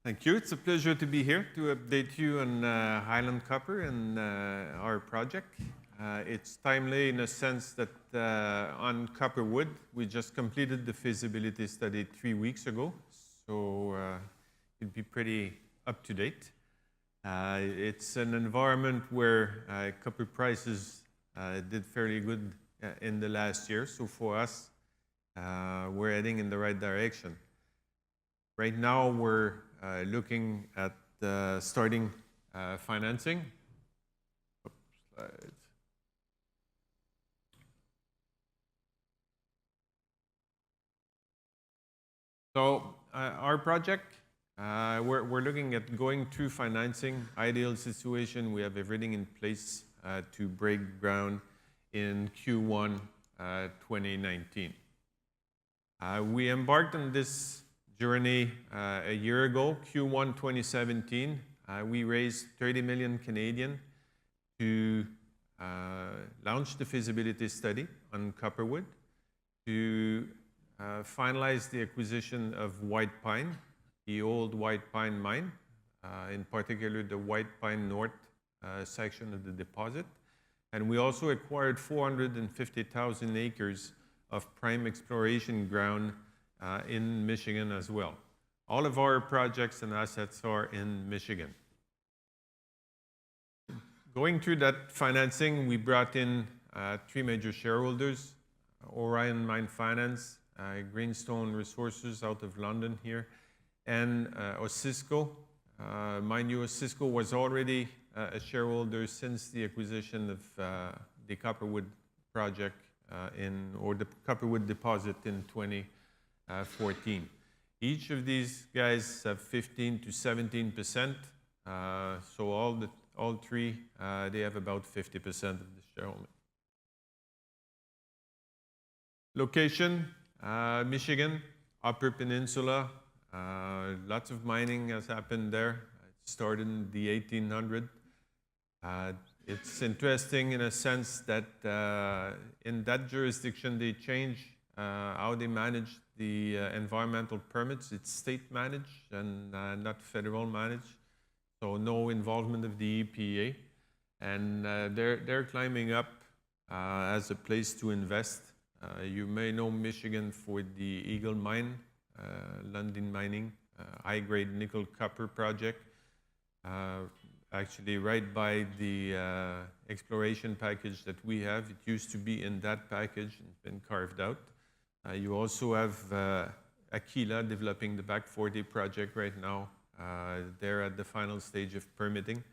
Thank you. It's a pleasure to be here to update you on Highland Copper and our project. It's timely in a sense that on Copperwood, we just completed the feasibility study 3 weeks ago, so it'd be pretty up to date. It's an environment where copper prices did fairly good in the last year, so for us, we're heading in the right direction. Right now, we're looking at starting financing. Oops, slides. So our project, we're looking at going through financing. Ideal situation, we have everything in place to break ground in Q1 2019. We embarked on this journey a year ago, Q1 2017. We raised 30 million Canadian to launch the feasibility study on Copperwood, to finalize the acquisition of White Pine, the old White Pine mine, in particular the White Pine North section of the deposit. And we also acquired 450,000 acres of prime exploration ground in Michigan as well. All of our projects and assets are in Michigan. Going through that financing, we brought in 3 major shareholders: Orion Mine Finance, Greenstone Resources out of London here, and Osisko. Mind you, Osisko was already a shareholder since the acquisition of the Copperwood project or the Copperwood deposit in 2014. Each of these guys have 15 to 17%. So all three, they have about 50% of the shareholding. Location, Michigan, Upper Peninsula. Lots of mining has happened there. It started in the 1800s. It's interesting in a sense that in that jurisdiction they changed how they manage the environmental permits. It's state managed and not federal managed, so no involvement of the EPA. And they're climbing up as a place to invest. You may know Michigan for the Eagle Mine, Lundin Mining, high-grade nickel copper project. Actually, right by the exploration package that we have, it used to be in that package and been carved out. You also have Aquila developing the Back 40 project right now. They're at the final stage of permitting,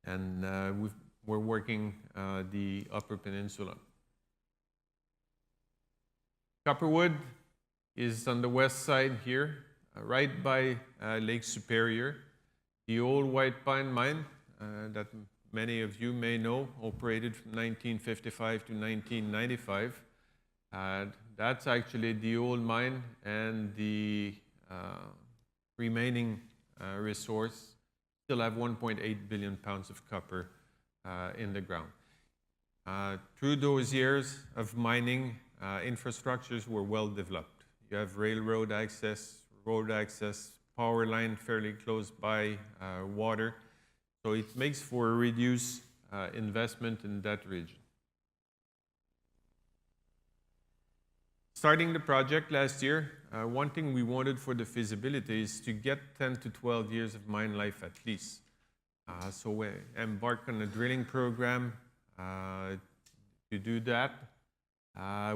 and we're working the Upper Peninsula. Copperwood is on the west side here, right by Lake Superior. The old White Pine mine that many of you may know operated from 1955 to 1995. That's actually the old mine, and the remaining resource still have 1.8 billion pounds of copper in the ground. Through those years of mining, infrastructures were well developed. You have railroad access, road access, power line fairly close by, water. So it makes for a reduced investment in that region. Starting the project last year, one thing we wanted for the feasibility is to get 10 to 12 years of mine life at least. So we embarked on a drilling program to do that.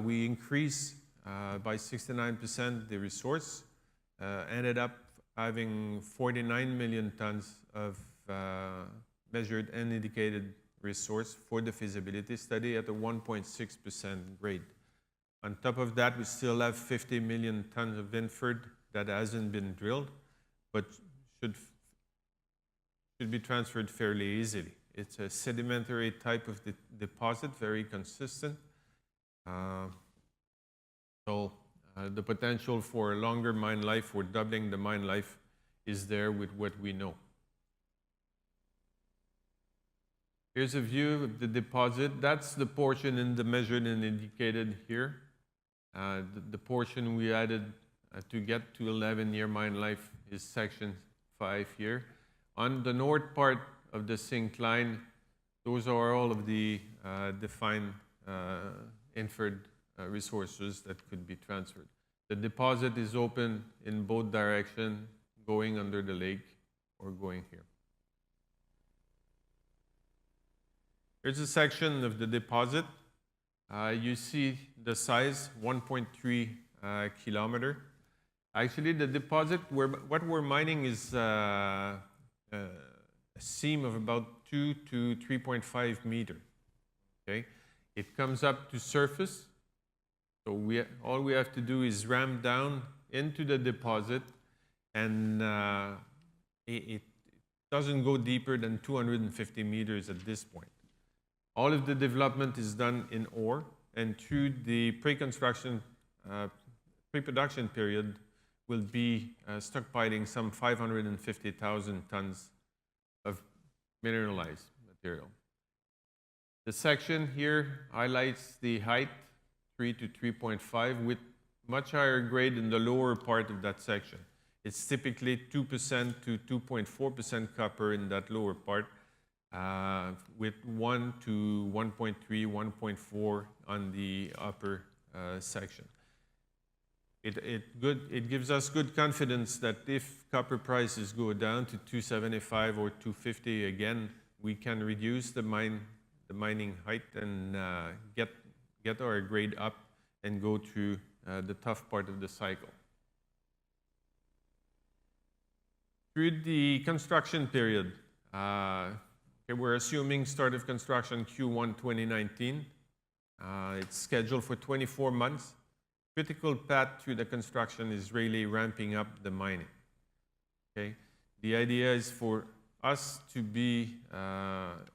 We increased by 69% the resource, ended up having 49 million tons of measured and indicated resource for the feasibility study at a 1.6% grade. On top of that, we still have 50 million tons of inferred that hasn't been drilled, but should be transferred fairly easily. It's a sedimentary type of deposit, very consistent. So the potential for a longer mine life or doubling the mine life is there with what we know. Here's a view of the deposit. That's the portion in the measured and indicated here. The portion we added to get to 11-year mine life is section 5 here. On the north part of the zinc line, those are all of the defined inferred resources that could be transferred. The deposit is open in both directions, going under the lake or going here. Here's a section of the deposit. You see the size, 1.3 kilometer. Actually, the deposit, what we're mining is a seam of about 2 to 3.5 meter. Okay, it comes up to surface. So all we have to do is ramp down into the deposit, and it doesn't go deeper than 250 meters at this point. All of the development is done in ore, and through the pre-construction, pre-production period, we'll be stockpiling some 550,000 tons of mineralized material. The section here highlights the height, 3 to 3.5, with much higher grade in the lower part of that section. It's typically 2% to 2.4% copper in that lower part, with 1 to 1.3, 1.4 on the upper section. It gives us good confidence that if copper prices go down to 275 or 250 again, we can reduce the mining height and get our grade up and go through the tough part of the cycle. Through the construction period, we're assuming start of construction Q1 2019. It's scheduled for 24 months. Critical path through the construction is really ramping up the mining. Okay? The idea is for us to be,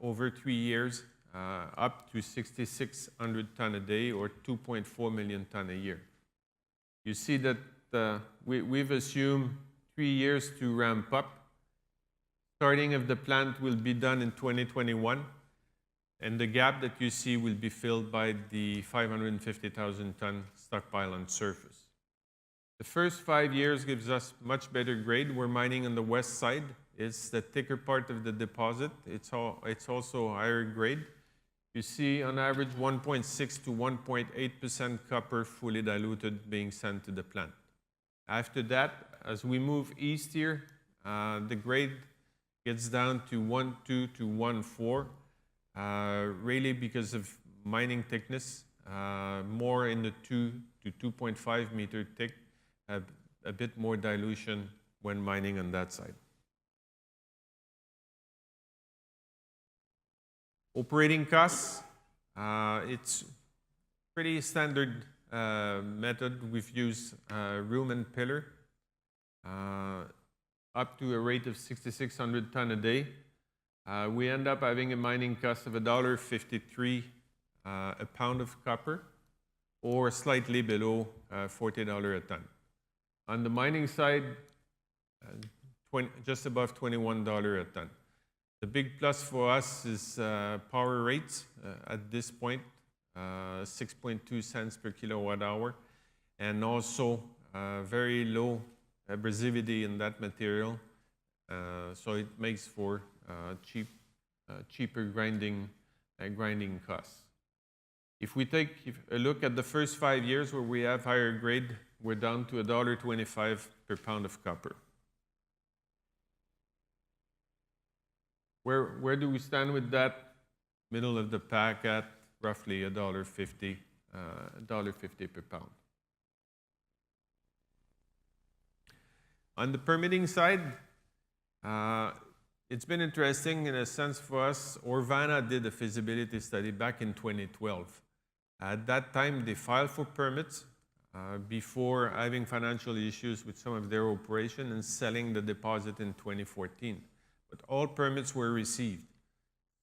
over 3 years, up to 6,600 ton a day or 2.4 million ton a year. You see that we've assumed 3 years to ramp up. Starting of the plant will be done in 2021, and the gap that you see will be filled by the 550,000 ton stockpile on surface. The first 5 years gives us much better grade. We're mining on the west side. It's the thicker part of the deposit. It's also higher grade. You see on average 1.6 to 1.8% copper fully diluted being sent to the plant. After that, as we move east here, the grade gets down to 1.2 to 1.4, really because of mining thickness, more in the 2 to 2.5 meter thick, a bit more dilution when mining on that side. Operating costs, it's pretty standard method. We've used room and pillar, up to a rate of 6,600 ton a day. We end up having a mining cost of $1.53 a pound of copper, or slightly below $40 a ton. On the mining side, just above $21 a ton. The big plus for us is power rates at this point, 6.2 cents per kilowatt hour, and also very low abrasivity in that material, so it makes for cheaper grinding costs. If we take a look at the first 5 years where we have higher grade, we're down to $1.25 per pound of copper. Where do we stand with that? Middle of the pack at roughly $1.50 per pound. On the permitting side, it's been interesting in a sense for us. Orvana did a feasibility study back in 2012. At that time, they filed for permits before having financial issues with some of their operation and selling the deposit in 2014. But all permits were received.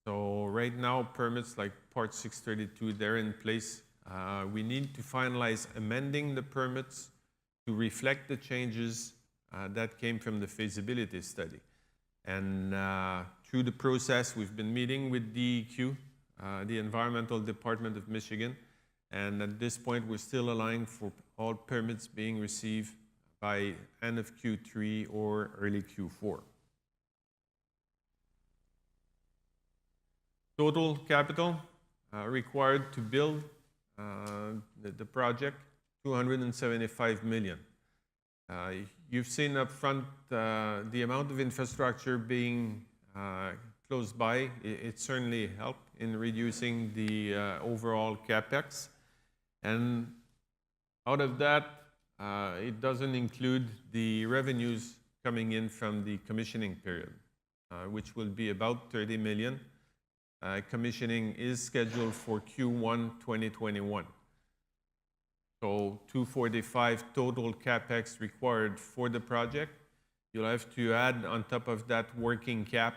So right now, permits like Part 632, they're in place. We need to finalize amending the permits to reflect the changes that came from the feasibility study. And through the process, we've been meeting with DEQ, the Environmental Department of Michigan, and at this point, we're still aligned for all permits being received by end of Q3 or early Q4. Total capital required to build the project, 275 million. You've seen up front the amount of infrastructure being close by. It certainly helped in reducing the overall capex. And out of that, it doesn't include the revenues coming in from the commissioning period, which will be about 30 million. Commissioning is scheduled for Q1 2021. So 245 total capex required for the project. You'll have to add on top of that working cap,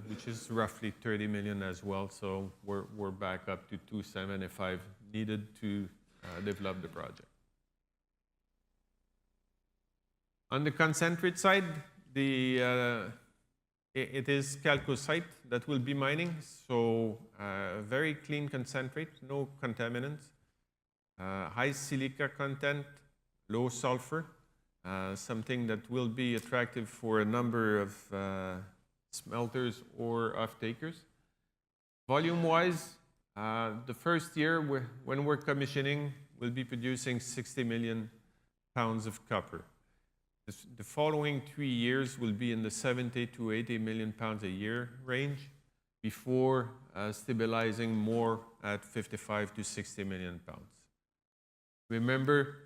which is roughly 30 million as well. So we're back up to 275 needed to develop the project. On the concentrate side, it is chalcocite that will be mining, so very clean concentrate, no contaminants, high silica content, low sulfur, something that will be attractive for a number of smelters or off-takers. Volume-wise, the first year when we're commissioning, we'll be producing 60 million pounds of copper. The following 3 years will be in the 70 to 80 million pounds a year range before stabilizing more at 55 to 60 million pounds. Remember,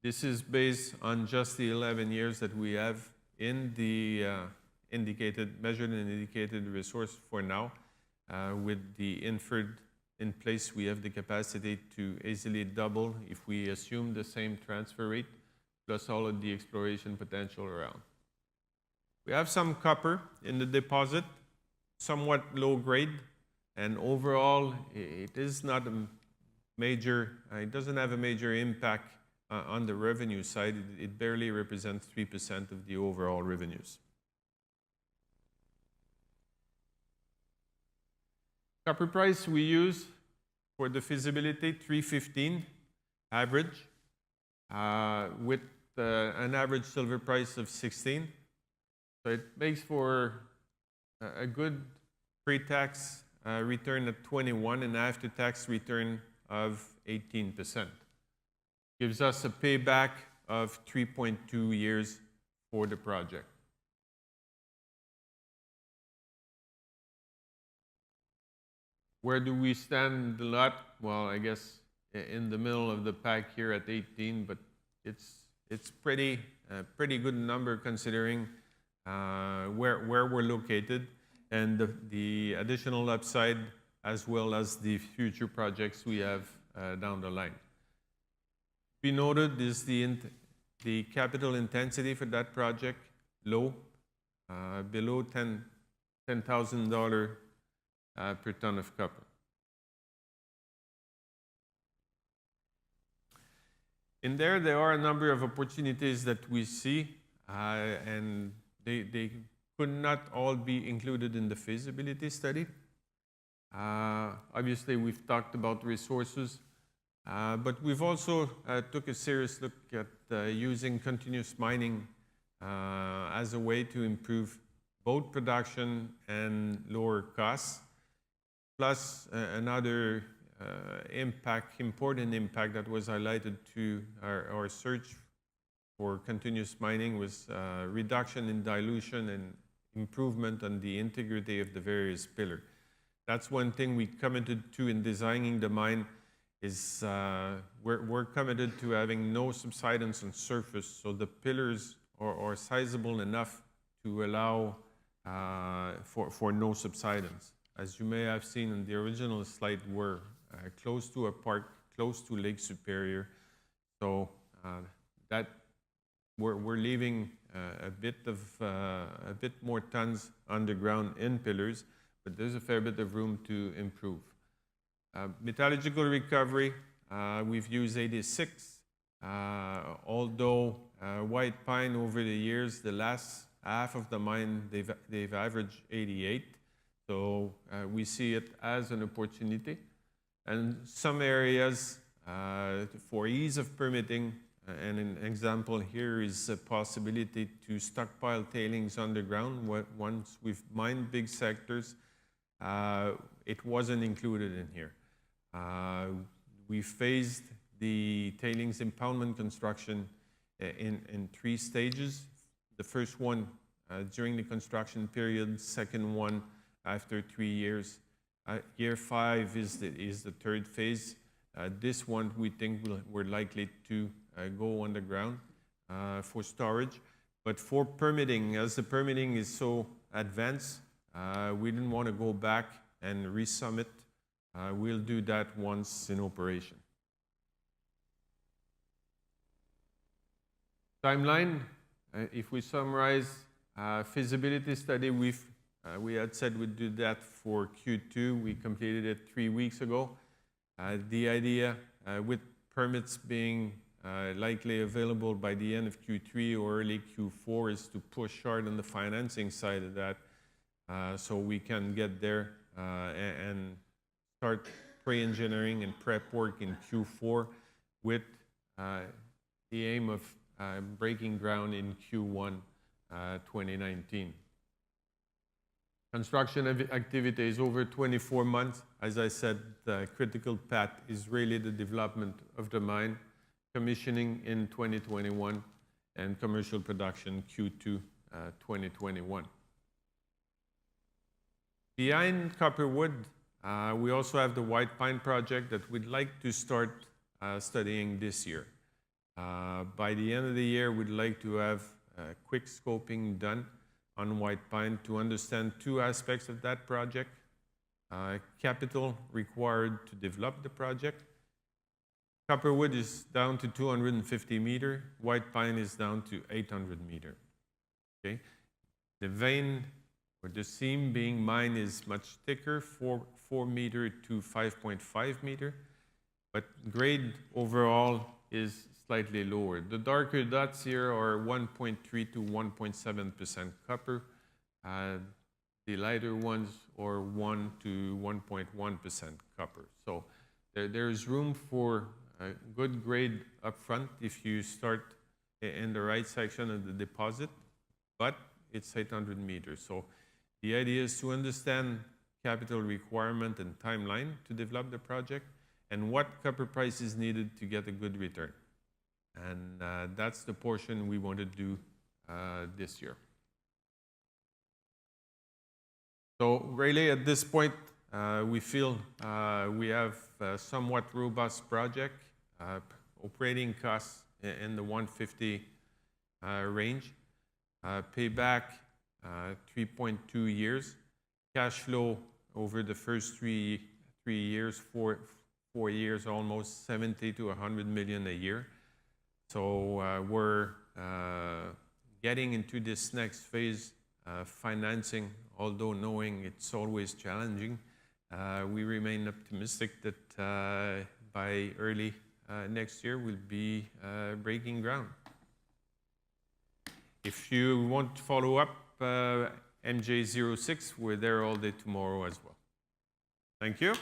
this is based on just the 11 years that we have in the measured and indicated resource for now. With the inferred in place, we have the capacity to easily double if we assume the same transfer rate, plus all of the exploration potential around. We have some copper in the deposit, somewhat low grade, and overall it is not a major, it doesn't have a major impact on the revenue side. It barely represents 3% of the overall revenues. Copper price we use for the feasibility, 315 average, with an average silver price of 16. So it makes for a good pre-tax return at 21 and after-tax return of 18%. Gives us a payback of 3.2 years for the project. Where do we stand the lot? Well, I guess in the middle of the pack here at 18, but it's pretty good number considering where we're located and the additional upside as well as the future projects we have down the line. We noted is the capital intensity for that project low, below $10,000 per ton of copper. In there are a number of opportunities that we see, and they could not all be included in the feasibility study. Obviously, we've talked about resources, but we've also took a serious look at using continuous mining as a way to improve both production and lower costs. Plus, another important impact that was highlighted to our search for continuous mining was reduction in dilution and improvement on the integrity of the various pillars. That's one thing we committed to in designing the mine is we're committed to having no subsidence on surface, so the pillars are sizable enough to allow for no subsidence. As you may have seen in the original slide, we're close to a park, close to Lake Superior, so that we're leaving a bit more tons underground in pillars, but there's a fair bit of room to improve. Metallurgical recovery, we've used 86, although white pine over the years, the last half of the mine, they've averaged 88. So we see it as an opportunity. And some areas, for ease of permitting, and an example here is a possibility to stockpile tailings underground once we've mined big sectors. it wasn't included in here. We phased the tailings impoundment construction in 3 stages. The first one during the construction period, second one after 3 years. Year 5 is the third phase. This one we think we're likely to go underground for storage. But for permitting, as the permitting is so advanced, we didn't want to go back and resubmit. We'll do that once in operation. Timeline, if we summarize, feasibility study, we had said we'd do that for Q2. We completed it 3 weeks ago. The idea, with permits being likely available by the end of Q3 or early Q4, is to push hard on the financing side of that so we can get there and start pre-engineering and prep work in Q4 with the aim of breaking ground in Q1 2019. Construction activity is over 24 months. As I said, the critical path is really the development of the mine, commissioning in 2021, and commercial production Q2 2021. Behind Copperwood, we also have the White Pine project that we'd like to start studying this year. By the end of the year, we'd like to have quick scoping done on White Pine to understand 2 aspects of that project. Capital required to develop the project. Copperwood is down to 250 meters. White Pine is down to 800 meters. Okay? The vein or the seam being mined is much thicker, 4 meter to 5.5 meter, but grade overall is slightly lower. The darker dots here are 1.3 to 1.7% copper. The lighter ones are 1 to 1.1% copper. So there's room for a good grade up front if you start in the right section of the deposit, but it's 800 meters. So the idea is to understand capital requirement and timeline to develop the project and what copper price is needed to get a good return. And that's the portion we want to do this year. So really at this point, we feel we have a somewhat robust project, operating costs in the 150 range, payback 3.2 years, cash flow over the first 3 years, 4 years, almost 70 to 100 million a year. So we're getting into this next phase, financing, although knowing it's always challenging. We remain optimistic that by early next year we'll be breaking ground. If you want to follow up, MJ06, we're there all day tomorrow as well. Thank you.